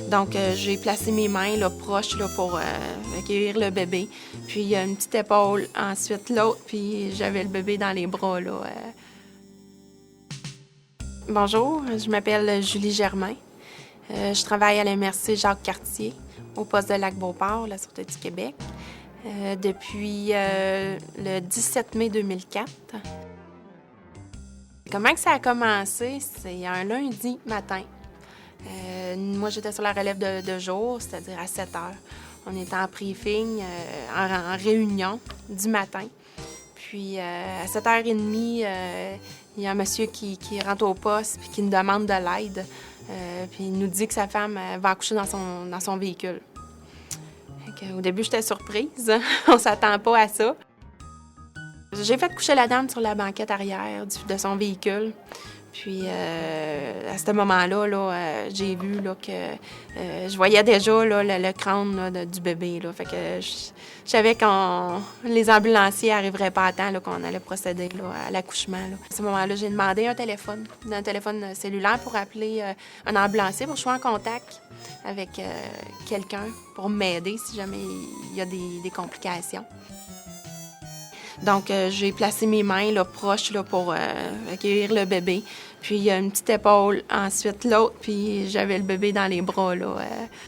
Donc, j'ai placé mes mains là, proches là, pour accueillir le bébé. Puis, il y a une petite épaule, ensuite l'autre, puis j'avais le bébé dans les bras. Là. Bonjour, je m'appelle Julie Germain. Je travaille à la MRC Jacques-Cartier, au poste de Lac-Beauport, la Sûreté du Québec, depuis le 17 mai 2004. Comment que ça a commencé? C'est un lundi matin. Moi, j'étais sur la relève de jour, c'est-à-dire à 7 heures. On était en briefing, en réunion du matin. Puis, à 7h30, il y a un monsieur qui rentre au poste puis qui nous demande de l'aide. Puis, il nous dit que sa femme va accoucher dans son véhicule. Au début, j'étais surprise. On s'attend pas à ça. J'ai fait coucher la dame sur la banquette arrière de son véhicule. Puis, à ce moment-là, j'ai vu là, que je voyais déjà là, le crâne là, du bébé. Là. Fait que je savais que les ambulanciers n'arriveraient pas à temps, là, qu'on allait procéder là, à l'accouchement. Là. À ce moment-là, j'ai demandé un téléphone cellulaire pour appeler un ambulancier pour que je sois en contact avec quelqu'un pour m'aider si jamais il y a des complications. Donc, j'ai placé mes mains là, proches là, pour accueillir le bébé. Puis, il y a une petite épaule, ensuite l'autre, puis j'avais le bébé dans les bras. Là,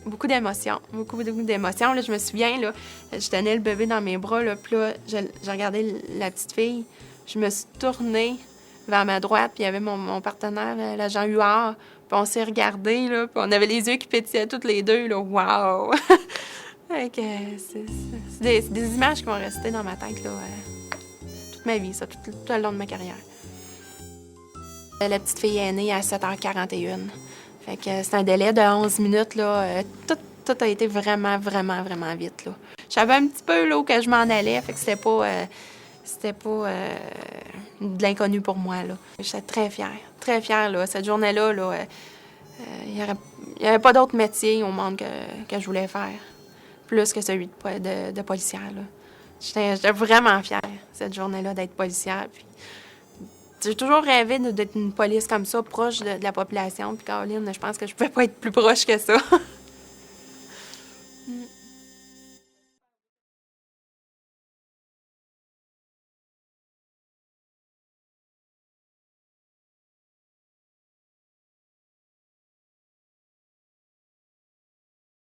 beaucoup d'émotions, beaucoup d'émotions. Là, je me souviens, là, je tenais le bébé dans mes bras, là, puis là, j'ai regardé la petite fille. Je me suis tournée vers ma droite, puis il y avait mon partenaire, l'agent Huard. Puis on s'est regardés, là, puis on avait les yeux qui pétillaient toutes les deux. Là. Wow! C'est des images qui vont rester dans ma tête là, toute ma vie, ça, tout le long de ma carrière. La petite fille est née à 7h41. Fait que c'est un délai de 11 minutes. Là, tout a été vraiment, vraiment, vraiment vite. Là. Je savais un petit peu là, où que je m'en allais, fait que c'était pas de l'inconnu pour moi. J'étais très fière. Là. Cette journée-là, là, il n'y avait pas d'autre métier au monde que je voulais faire. Plus que celui de policière. Là. J'étais vraiment fière, cette journée-là, d'être policière. Puis, j'ai toujours rêvé d'être une police comme ça, proche de la population. Puis, Caroline, je pense que je ne pouvais pas être plus proche que ça.